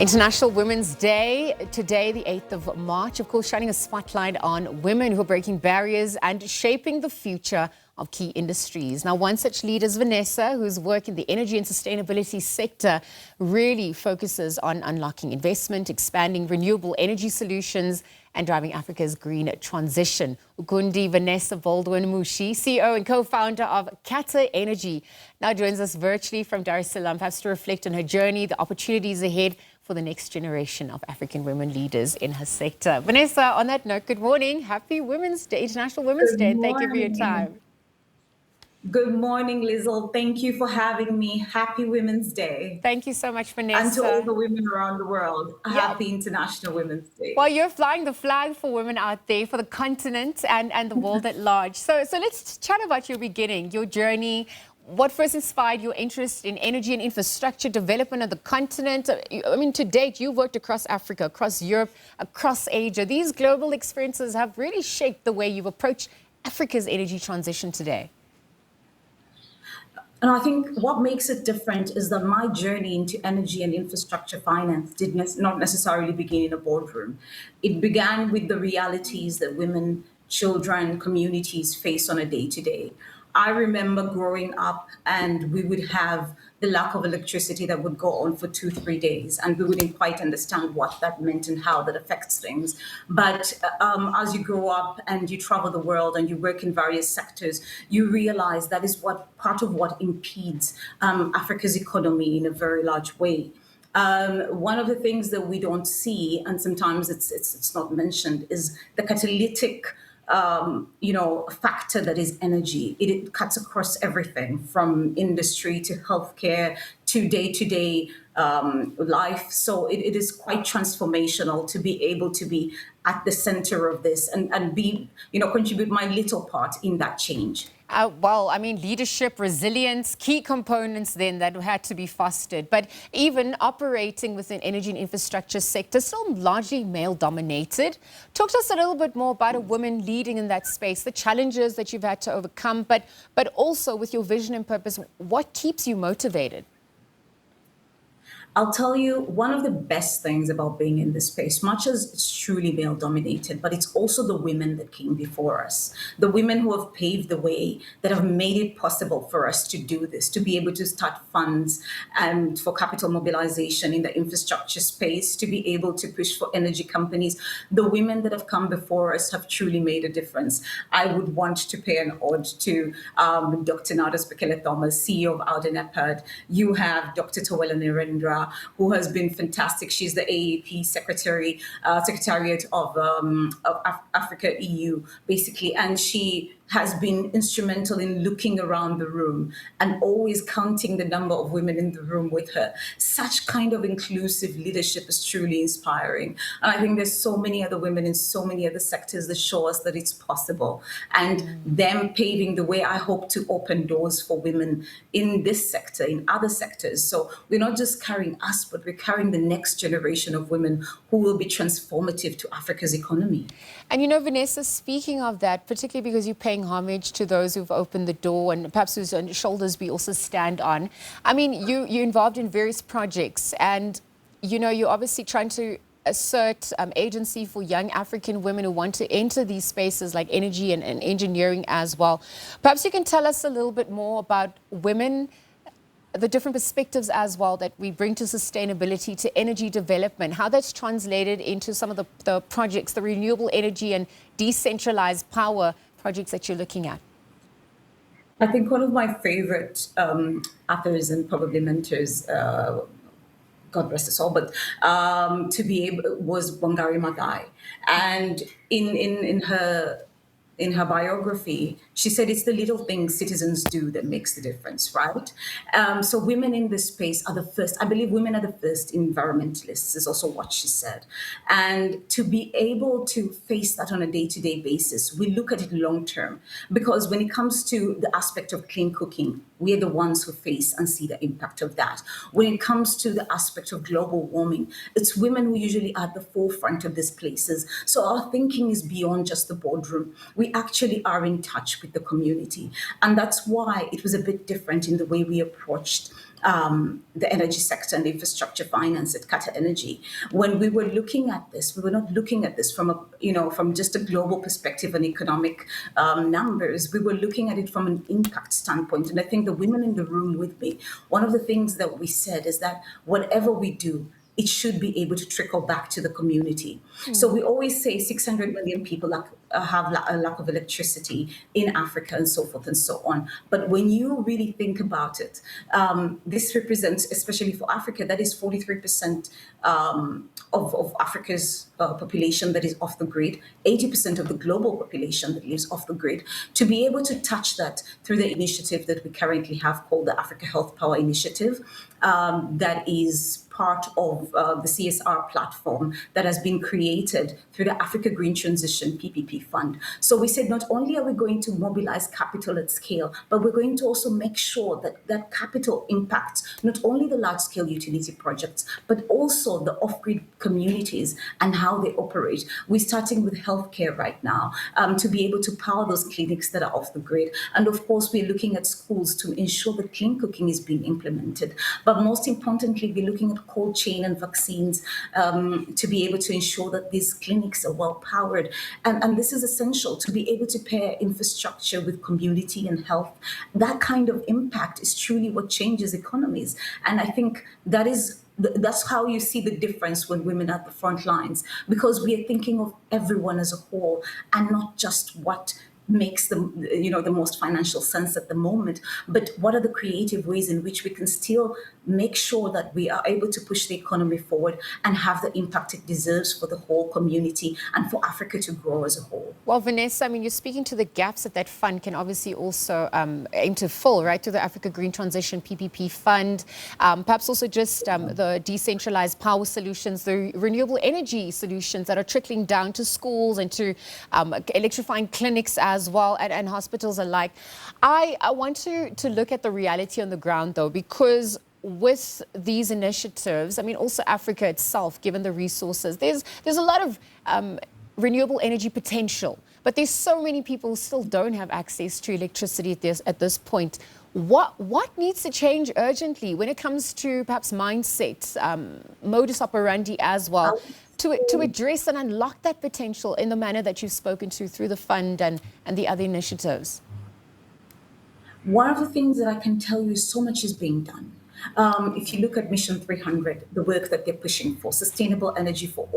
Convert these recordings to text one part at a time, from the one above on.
International Women's Day, today the 8th of March, of course, shining a spotlight on women who are breaking barriers and shaping the future of key industries. Now, one such leader is Vanessa, whose work in the energy and sustainability sector really focuses on unlocking investment, expanding renewable energy solutions, and driving Africa's green transition. Ukundi, Vanessa, Baldwin, Mushi, CEO and co-founder of CATA Energy, now joins us virtually from Dar es Salaam, perhaps to reflect on her journey, the opportunities ahead for the next generation of African women leaders in her sector. Vanessa, on that note, good morning. Happy Women's Day, International Women's Day, and thank you for your time. Good morning, Lizzle. Thank you for having me. Happy Women's Day. Thank you so much, Vanessa. And to all the women around the world, happy International Women's Day. Well, you're flying the flag for women out there, for the continent and the world at large. So let's chat about your beginning, your journey. What first inspired your interest in energy and infrastructure development on the continent? I mean, to date, you've worked across Africa, across Europe, across Asia. These global experiences have really shaped the way you've approached Africa's energy transition today. And I think what makes it different is that my journey into energy and infrastructure finance did not necessarily begin in a boardroom. It began with the realities that women, children, communities face on a day-to-day. I remember growing up and we would have the lack of electricity that would go on for 2-3 days, and we wouldn't quite understand what that meant and how that affects things. But as you grow up and you travel the world and you work in various sectors, you realize that is part of what impedes Africa's economy in a very large way. One of the things that we don't see, and sometimes it's not mentioned, is the catalytic factor that is energy. It cuts across everything from industry to healthcare to day-to-day life. So it is quite transformational to be able to be at the center of this and be, contribute my little part in that change. Well, I mean, leadership, resilience, key components then that had to be fostered. But even operating within energy and infrastructure sector, still largely male-dominated. Talk to us a little bit more about a woman leading in that space, the challenges that you've had to overcome, but also with your vision and purpose, what keeps you motivated? I'll tell you, one of the best things about being in this space, much as it's truly male dominated, but it's also the women that came before us, the women who have paved the way, that have made it possible for us to do this, to be able to start funds and for capital mobilization in the infrastructure space, to be able to push for energy companies. The women that have come before us have truly made a difference. I would want to pay an ode to Dr. Nadas Bekele Thomas, CEO of Aldenepad. You have Dr. Tawela Nirendra, who has been fantastic. She's the AAP Secretariat of Africa EU, basically, and she has been instrumental in looking around the room and always counting the number of women in the room with her. Such kind of inclusive leadership is truly inspiring. And I think there's so many other women in so many other sectors that show us that it's possible. And them paving the way, I hope to open doors for women in this sector, in other sectors. So we're not just carrying us, but we're carrying the next generation of women who will be transformative to Africa's economy. And Vanessa, speaking of that, particularly because you're paying homage to those who've opened the door and perhaps whose shoulders we also stand on. I mean, you're involved in various projects and, you're obviously trying to assert agency for young African women who want to enter these spaces like energy and engineering as well. Perhaps you can tell us a little bit more about women, the different perspectives as well that we bring to sustainability, to energy development, how that's translated into some of the projects, the renewable energy and decentralized power projects that you're looking at. I think one of my favorite authors and probably mentors, God rest his soul, but was Wangari Maathai. And in her biography, she said it's the little things citizens do that makes the difference, right? So women in this space are the first, I believe women are the first environmentalists, is also what she said. And to be able to face that on a day-to-day basis, we look at it long-term, because when it comes to the aspect of clean cooking, we are the ones who face and see the impact of that. When it comes to the aspect of global warming, it's women who usually are at the forefront of these places. So our thinking is beyond just the boardroom. We actually are in touch with the community. And that's why it was a bit different in the way we approached the energy sector and infrastructure finance at CATA Energy. When we were looking at this, we were not looking at this from from just a global perspective and economic numbers. We were looking at it from an impact standpoint. And I think the women in the room with me, one of the things that we said is that whatever we do, it should be able to trickle back to the community. So we always say 600 million people have a lack of electricity in Africa and so forth and so on. But when you really think about it, this represents, especially for Africa, that is 43% of Africa's population that is off the grid, 80% of the global population that lives off the grid. To be able to touch that through the initiative that we currently have called the Africa Health Power Initiative, that is part of the CSR platform that has been created through the Africa Green Transition PPP Fund. So we said not only are we going to mobilize capital at scale, but we're going to also make sure that that capital impacts not only the large-scale utility projects, but also the off-grid communities and how they operate. We're starting with healthcare right now to be able to power those clinics that are off the grid. And of course, we're looking at schools to ensure that clean cooking is being implemented. But most importantly, we're looking at cold chain and vaccines to be able to ensure that these clinics are well powered. And this is essential to be able to pair infrastructure with community and health. That kind of impact is truly what changes economies. And I think that's how you see the difference when women are at the front lines, because we are thinking of everyone as a whole and not just what makes the most financial sense at the moment, but what are the creative ways in which we can still make sure that we are able to push the economy forward and have the impact it deserves for the whole community and for Africa to grow as a whole. Well, Vanessa, I mean, you're speaking to the gaps that fund can obviously also aim to fill, right, through the Africa Green Transition PPP Fund, perhaps also just the decentralized power solutions, the renewable energy solutions that are trickling down to schools and to electrifying clinics as well and hospitals alike. I want to look at the reality on the ground, though, because with these initiatives, I mean, also Africa itself, given the resources, there's a lot of renewable energy potential, but there's so many people who still don't have access to electricity at this point. What needs to change urgently when it comes to perhaps mindset, modus operandi as well, to address and unlock that potential in the manner that you've spoken to through the fund and the other initiatives? One of the things that I can tell you is so much is being done. If you look at Mission 300, the work that they're pushing for, sustainable energy for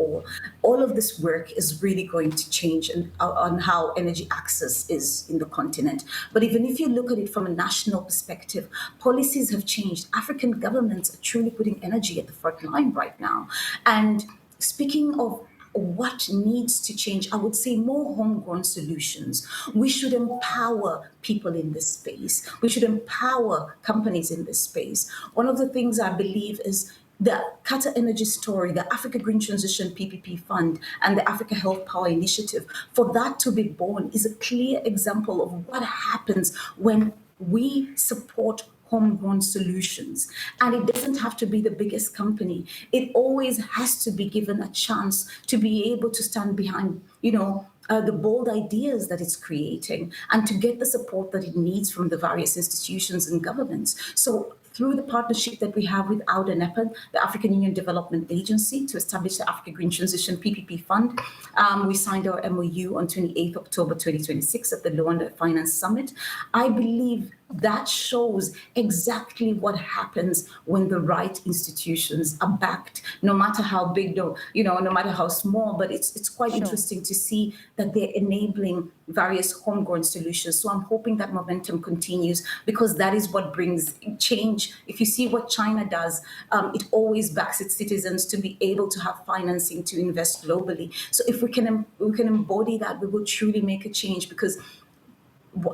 all of this work is really going to change on how energy access is in the continent. But even if you look at it from a national perspective, policies have changed. African governments are truly putting energy at the front line right now. And speaking of what needs to change, I would say more homegrown solutions. We should empower people in this space. We should empower companies in this space. One of the things I believe is the CATA Energy Story, the Africa Green Transition PPP Fund, and the Africa Health Power Initiative, for that to be born is a clear example of what happens when we support homegrown solutions. And it doesn't have to be the biggest company. It always has to be given a chance to be able to stand behind, the bold ideas that it's creating and to get the support that it needs from the various institutions and governments. So through the partnership that we have with AUDA NEPAD, the African Union Development Agency, to establish the Africa Green Transition PPP Fund, we signed our MOU on 28th October 2026 at the Luanda Finance Summit. I believe that shows exactly what happens when the right institutions are backed, no matter how big, no matter how small. But it's quite interesting to see that they're enabling various homegrown solutions. So I'm hoping that momentum continues, because that is what brings change. If you see what China does, it always backs its citizens to be able to have financing to invest globally. So if we can embody that, we will truly make a change, because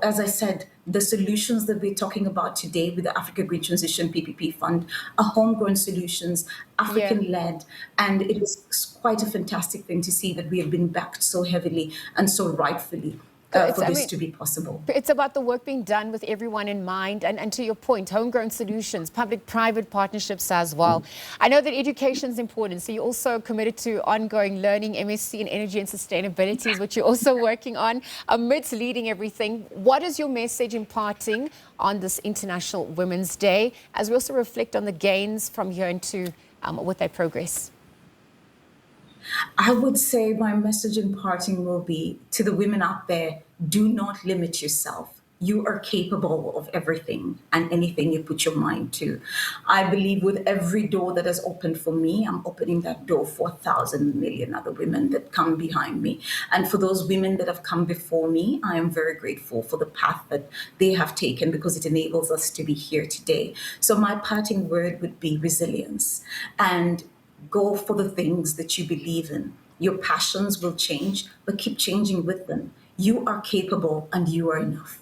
as I said, the solutions that we're talking about today with the Africa Green Transition PPP Fund are homegrown solutions, African-led, and it is quite a fantastic thing to see that we have been backed so heavily and so rightfully for this to be possible. It's about the work being done with everyone in mind. And to your point, homegrown solutions, public-private partnerships as well. I know that education is important. So you're also committed to ongoing learning, MSc in Energy and Sustainability, which you're also working on amidst leading everything. What is your message imparting on this International Women's Day, as we also reflect on the gains from here into with that progress? I would say my message in parting will be to the women out there, do not limit yourself. You are capable of everything and anything you put your mind to. I believe with every door that has opened for me, I'm opening that door for 1,000 million other women that come behind me. And for those women that have come before me, I am very grateful for the path that they have taken, because it enables us to be here today. So my parting word would be resilience, and go for the things that you believe in. Your passions will change, but keep changing with them. You are capable and you are enough.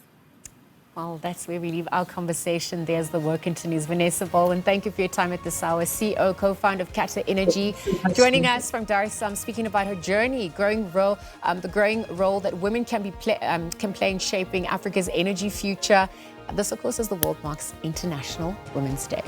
Well, that's where we leave our conversation. There's the work continues. Vanessa Baldwin, thank you for your time at this hour. CEO, co-founder of CATA Energy, joining us from Dar es Salaam, speaking about her journey, the growing role that women can play in shaping Africa's energy future. This, of course, as the world marks International Women's Day.